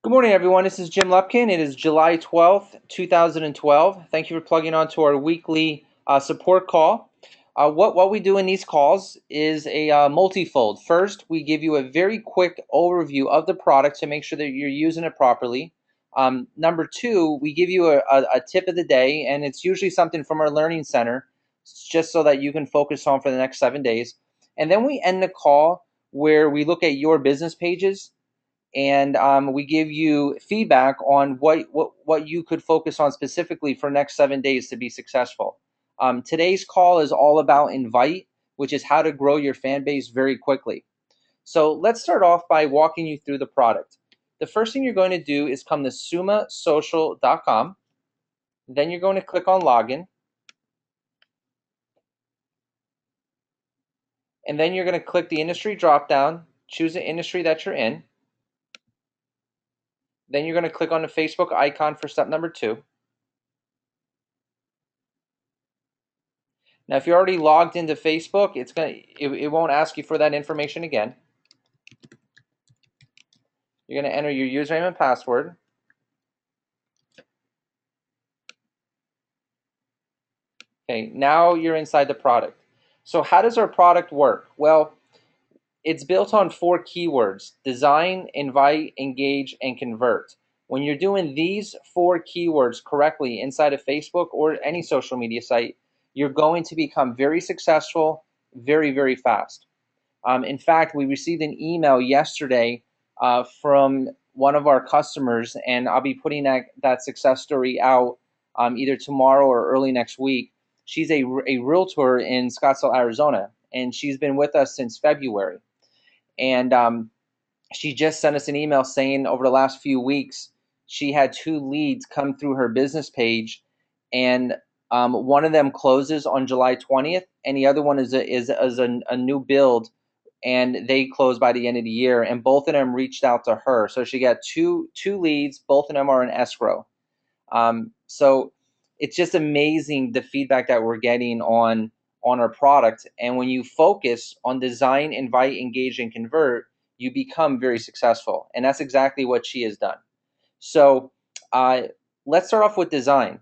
Good morning, everyone. This is Jim Lepkin. It is July 12th, 2012. Thank you for plugging on to our weekly support call. What we do in these calls is a multifold. First, we give you a very quick overview of the product to make sure that you're using it properly. Number two, we give you a tip of the day, and it's usually something from our learning center, just so that you can focus on for the next 7 days. And then we end the call where we look at your business pages and we give you feedback on what you could focus on specifically for next 7 days to be successful. Today's call is all about Invite, which is how to grow your fan base very quickly. So let's start off by walking you through the product. The first thing you're going to do is come to summasocial.com. Then you're going to click on Login. And then you're going to click the industry dropdown, choose the industry that you're in. Then you're going to click on the Facebook icon for step number 2. Now, if you're already logged into Facebook, it won't ask you for that information again. You're going to enter your username and password. Okay, now you're inside the product. So how does our product work? Well, it's built on 4 keywords: design, invite, engage, and convert. When you're doing these 4 keywords correctly inside of Facebook or any social media site, you're going to become very successful very, very fast. In fact, we received an email yesterday from one of our customers, and I'll be putting that success story out either tomorrow or early next week. She's a realtor in Scottsdale, Arizona, and she's been with us since February. And she just sent us an email saying over the last few weeks, she had 2 leads come through her business page, and one of them closes on July 20th, and the other one is a new build, and they close by the end of the year. And both of them reached out to her, so she got two leads. Both of them are in escrow. So it's just amazing the feedback that we're getting on our product. And when you focus on design, invite, engage, and convert, you become very successful. And that's exactly what she has done. So let's start off with design.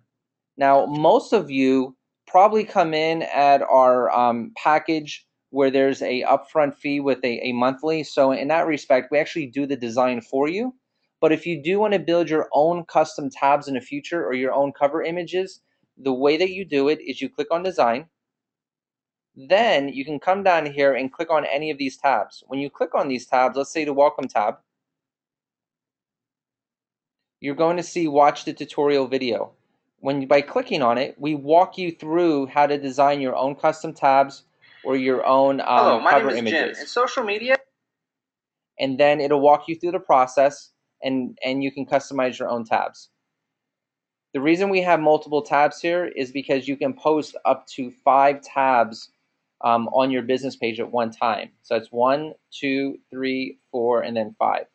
Now, most of you probably come in at our package where there's a upfront fee with a monthly. So in that respect, we actually do the design for you. But if you do want to build your own custom tabs in the future or your own cover images, the way that you do it is you click on design. Then you can come down here and click on any of these tabs. When you click on these tabs, let's say the welcome tab, you're going to see watch the tutorial video. By clicking on it, we walk you through how to design your own custom tabs or your own Hello, my cover name is images. Jim. In social media, and then it'll walk you through the process, and you can customize your own tabs. The reason we have multiple tabs here is because you can post up to 5 tabs on your business page at one time. So it's 1, 2, 3, 4, and then 5.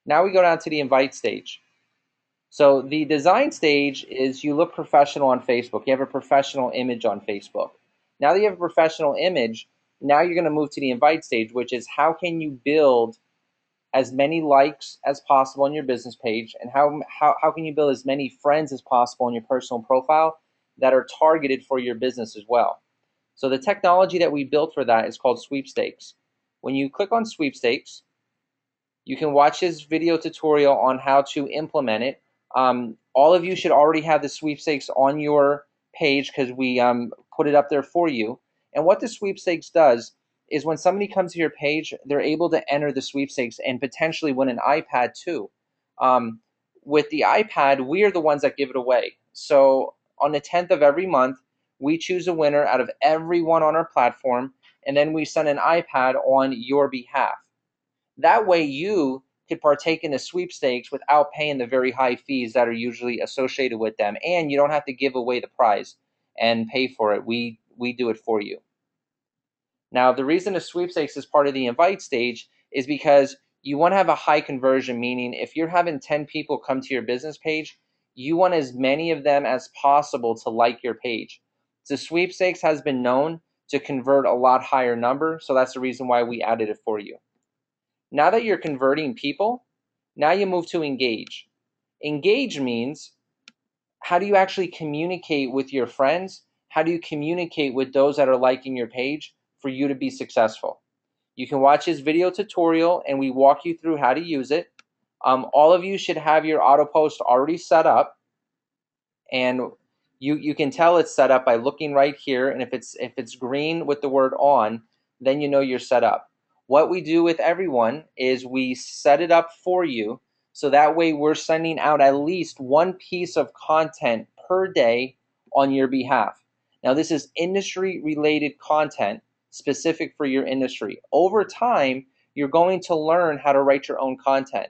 Now we go down to the invite stage. So the design stage is you look professional on Facebook. You have a professional image on Facebook. Now that you have a professional image, now you're going to move to the invite stage, which is how can you build as many likes as possible on your business page, and how can you build as many friends as possible on your personal profile that are targeted for your business as well. So the technology that we built for that is called sweepstakes. When you click on sweepstakes, you can watch this video tutorial on how to implement it. All of you should already have the sweepstakes on your page because we put it up there for you. And what the sweepstakes does is when somebody comes to your page, they're able to enter the sweepstakes and potentially win an iPad too. With the iPad, we are the ones that give it away. So on the 10th of every month, we choose a winner out of everyone on our platform, and then we send an iPad on your behalf. That way you could partake in the sweepstakes without paying the very high fees that are usually associated with them, and you don't have to give away the prize and pay for it. We do it for you. Now, the reason the sweepstakes is part of the invite stage is because you want to have a high conversion, meaning if you're having 10 people come to your business page, you want as many of them as possible to like your page. The sweepstakes has been known to convert a lot higher number, so that's the reason why we added it for you. Now that you're converting people, Now you move to engage. Engage means, how do you actually communicate with your friends? How do you communicate with those that are liking your page for you to be successful? You can watch this video tutorial and we walk you through how to use it. All of you should have your auto post already set up, and you can tell it's set up by looking right here, and if it's green with the word on, then you know you're set up. What we do with everyone is we set it up for you, so that way we're sending out at least one piece of content per day on your behalf. Now this is industry related content specific for your industry. Over time, you're going to learn how to write your own content,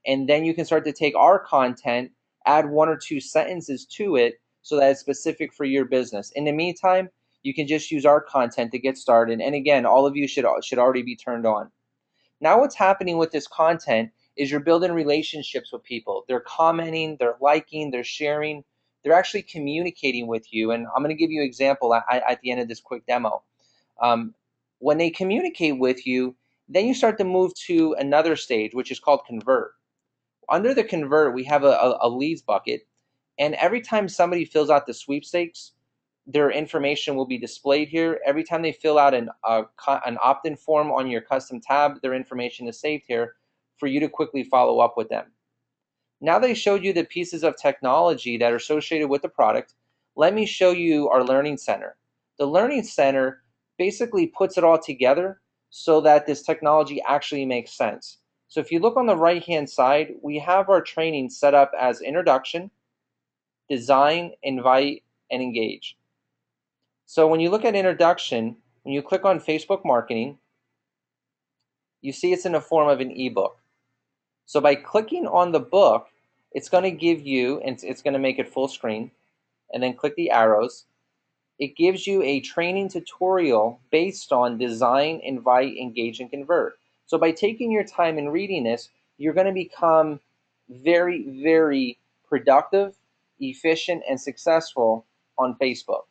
and then you can start to take our content, add one or two sentences to it so that it's specific for your business. In the meantime, you can just use our content to get started. And again, all of you should already be turned on. Now what's happening with this content is you're building relationships with people. They're commenting, they're liking, they're sharing, they're actually communicating with you. And I'm going to give you an example at the end of this quick demo. When they communicate with you, then you start to move to another stage, which is called convert. Under the convert, we have a leads bucket, and every time somebody fills out the sweepstakes, their information will be displayed here. Every time they fill out an opt-in form on your custom tab, their information is saved here for you to quickly follow up with them. Now they showed you the pieces of technology that are associated with the product. Let me show you our Learning Center. The Learning Center basically puts it all together so that this technology actually makes sense. So if you look on the right-hand side, we have our training set up as introduction, design, invite, and engage. So when you look at introduction, when you click on Facebook marketing, you see it's in the form of an ebook. So by clicking on the book, it's going to give you, and it's going to make it full screen, and then click the arrows. It gives you a training tutorial based on design, invite, engage, and convert. So by taking your time and reading this, you're going to become very, very productive, efficient, and successful on Facebook,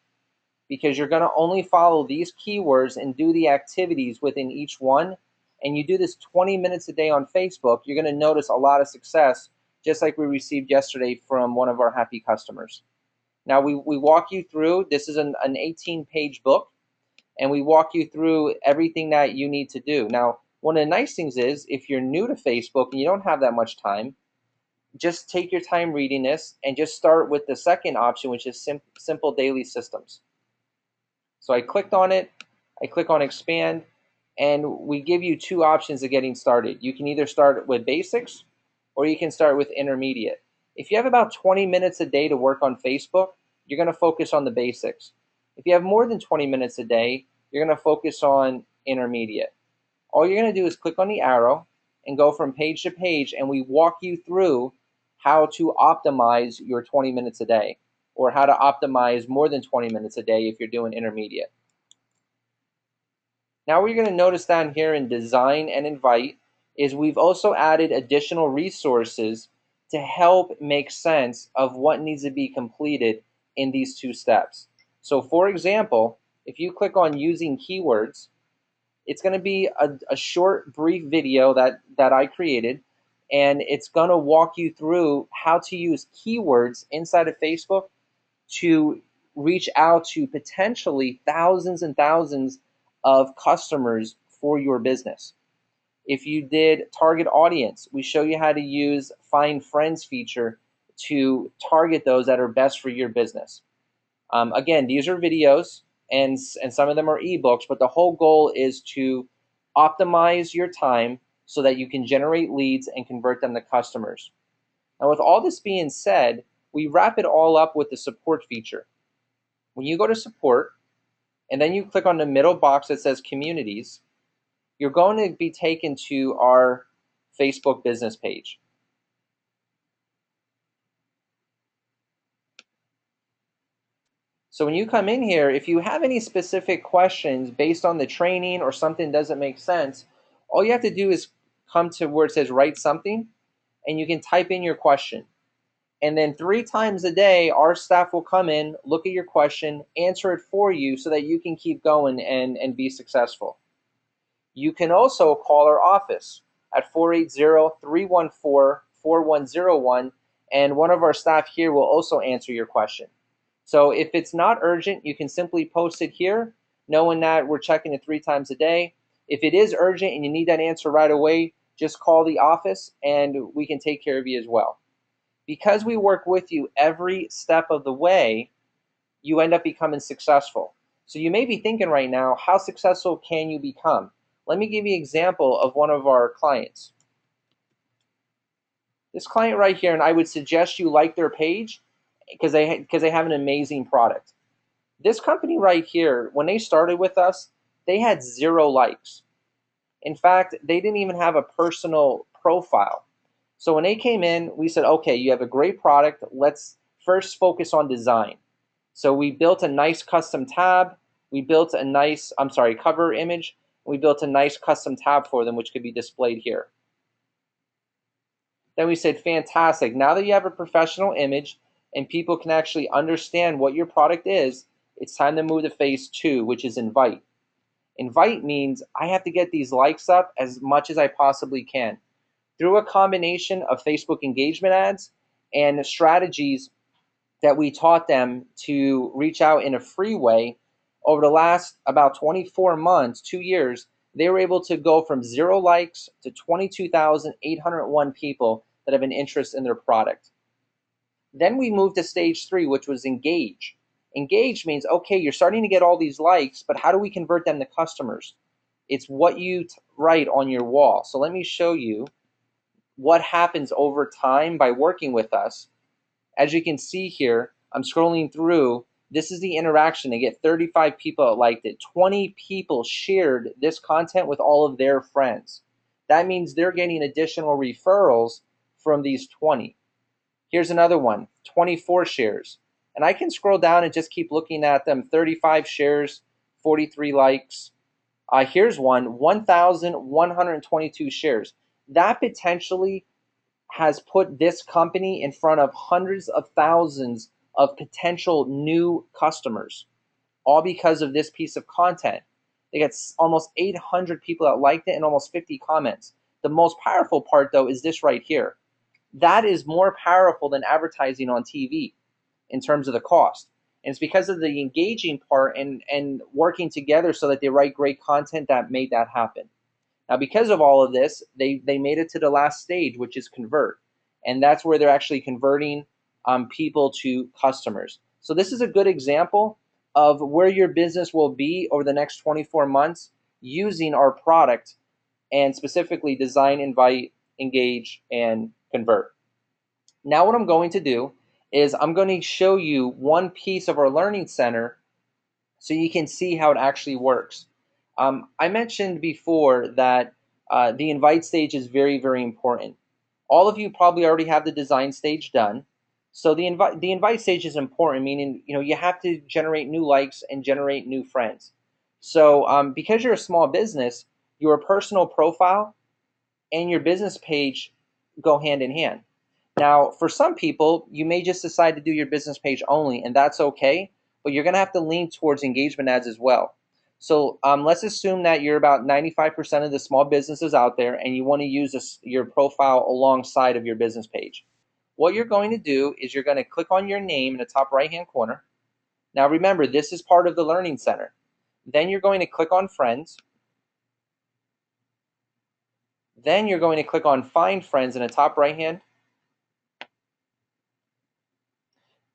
because you're going to only follow these keywords and do the activities within each one. And you do this 20 minutes a day on Facebook, you're going to notice a lot of success, just like we received yesterday from one of our happy customers. Now we walk you through, this is an 18-page book, and we walk you through everything that you need to do. Now, one of the nice things is, if you're new to Facebook and you don't have that much time, just take your time reading this and just start with the second option, which is simple daily systems. So I clicked on it, I click on expand, and we give you two options of getting started. You can either start with basics or you can start with intermediate. If you have about 20 minutes a day to work on Facebook, you're going to focus on the basics. If you have more than 20 minutes a day, you're going to focus on intermediate. All you're going to do is click on the arrow and go from page to page, and we walk you through how to optimize your 20 minutes a day, or how to optimize more than 20 minutes a day if you're doing intermediate. Now what you're going to notice down here in design and invite is we've also added additional resources to help make sense of what needs to be completed in these two steps. So for example, if you click on using keywords, it's going to be a short, brief video that I created, and it's going to walk you through how to use keywords inside of Facebook to reach out to potentially thousands and thousands of customers for your business. If you did target audience, we show you how to use Find Friends feature to target those that are best for your business. Again, these are videos, and some of them are ebooks, but the whole goal is to optimize your time so that you can generate leads and convert them to customers. Now, with all this being said, we wrap it all up with the support feature. When you go to support, and then you click on the middle box that says communities, you're going to be taken to our Facebook business page. So when you come in here, if you have any specific questions based on the training or something doesn't make sense, all you have to do is come to where it says write something, and you can type in your question. And then 3 times a day, our staff will come in, look at your question, answer it for you so that you can keep going and be successful. You can also call our office. at 480-314-4101, and one of our staff here will also answer your question. So if it's not urgent, you can simply post it here, knowing that we're checking it 3 times a day. If it is urgent and you need that answer right away, just call the office and we can take care of you as well. Because we work with you every step of the way, you end up becoming successful. So you may be thinking right now, how successful can you become? Let me give you an example of one of our clients. This client right here, and I would suggest you like their page because they have an amazing product. This company right here, when they started with us, they had 0 likes. In fact, they didn't even have a personal profile. So when they came in, we said, okay, you have a great product. Let's first focus on design. So we built a nice custom tab. We built a nice, cover image. We built a nice custom tab for them, which could be displayed here. Then we said, fantastic. Now that you have a professional image and people can actually understand what your product is, it's time to move to phase 2, which is invite. Invite means I have to get these likes up as much as I possibly can through a combination of Facebook engagement ads and strategies that we taught them to reach out in a free way. Over the last about 24 months, 2 years, they were able to go from 0 likes to 22,801 people that have an interest in their product. Then we moved to stage 3, which was engage. Engage means, okay, you're starting to get all these likes, but how do we convert them to customers? It's what you write on your wall. So let me show you what happens over time by working with us. As you can see here, I'm scrolling through. This is the interaction. They get 35 people that liked it. 20 people shared this content with all of their friends. That means they're getting additional referrals from these 20. Here's another one, 24 shares. And I can scroll down and just keep looking at them. 35 shares, 43 likes. Here's one, 1,122 shares. That potentially has put this company in front of hundreds of thousands of potential new customers, all because of this piece of content. They got almost 800 people that liked it and almost 50 comments. The most powerful part, though, is this right here. That is more powerful than advertising on TV in terms of the cost. And it's because of the engaging part and working together so that they write great content that made that happen. Now, because of all of this, they made it to the last stage, which is convert. And that's where they're actually converting people to customers. So this is a good example of where your business will be over the next 24 months using our product, and specifically design, invite, engage, and convert. Now what I'm going to do is I'm going to show you one piece of our learning center so you can see how it actually works. I mentioned before that the invite stage is very, very important. All of you probably already have the design stage done. So the invite stage is important, meaning you have to generate new likes and generate new friends. So because you're a small business, your personal profile and your business page go hand in hand. Now, for some people, you may just decide to do your business page only, and that's okay, but you're going to have to lean towards engagement ads as well. So let's assume that you're about 95% of the small businesses out there, and you want to use your profile alongside of your business page. What you're going to do is you're going to click on your name in the top right-hand corner. Now, remember, this is part of the Learning Center. Then you're going to click on Friends. Then you're going to click on Find Friends in the top right-hand.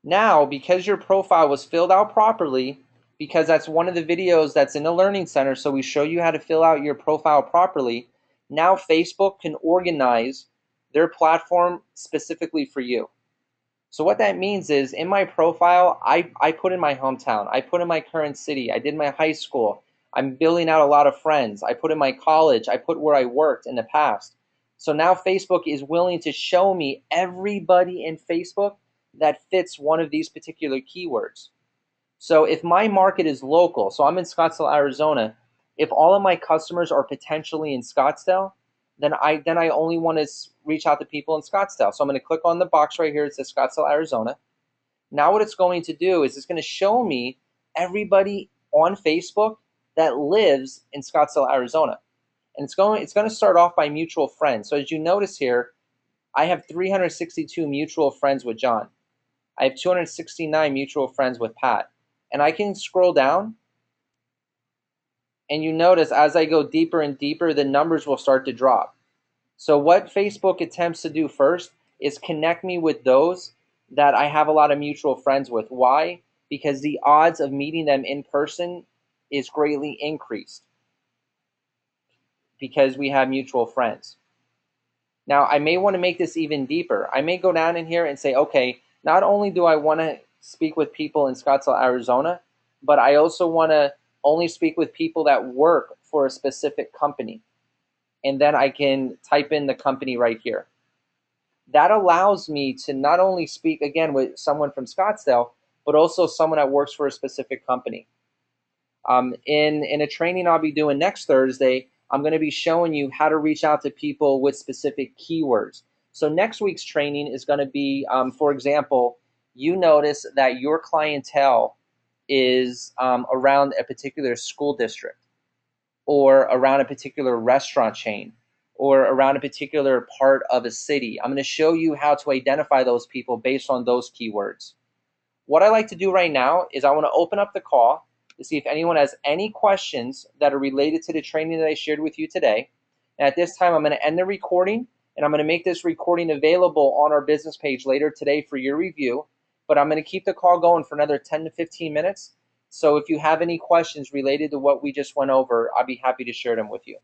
Now, because your profile was filled out properly, because that's one of the videos that's in the Learning Center, so we show you how to fill out your profile properly, now Facebook can organize their platform specifically for you. So what that means is, in my profile, I put in my hometown, I put in my current city, I did my high school, I'm building out a lot of friends, I put in my college, I put where I worked in the past. So now Facebook is willing to show me everybody in Facebook that fits one of these particular keywords. So if my market is local, so I'm in Scottsdale, Arizona, if all of my customers are potentially in Scottsdale, then I only want to reach out to people in Scottsdale. So I'm going to click on the box right here. It says Scottsdale, Arizona. Now what it's going to do is it's going to show me everybody on Facebook that lives in Scottsdale, Arizona. And it's going to start off by mutual friends. So as you notice here, I have 362 mutual friends with John. I have 269 mutual friends with Pat. And I can scroll down, and you notice as I go deeper and deeper, the numbers will start to drop. So what Facebook attempts to do first is connect me with those that I have a lot of mutual friends with. Why? Because the odds of meeting them in person is greatly increased because we have mutual friends. Now, I may want to make this even deeper. I may go down in here and say, okay, not only do I want to speak with people in Scottsdale, Arizona, but I also want to only speak with people that work for a specific company. And then I can type in the company right here. That allows me to not only speak again with someone from Scottsdale, but also someone that works for a specific company. In a training I'll be doing next Thursday, I'm going to be showing you how to reach out to people with specific keywords. So next week's training is going to be, for example, you notice that your clientele is around a particular school district, or around a particular restaurant chain, or around a particular part of a city. I'm going to show you how to identify those people based on those keywords. What I like to do right now is I want to open up the call to see if anyone has any questions that are related to the training that I shared with you today. And at this time, I'm going to end the recording, and I'm going to make this recording available on our business page later today for your review. But I'm going to keep the call going for another 10 to 15 minutes. So if you have any questions related to what we just went over, I'll be happy to share them with you.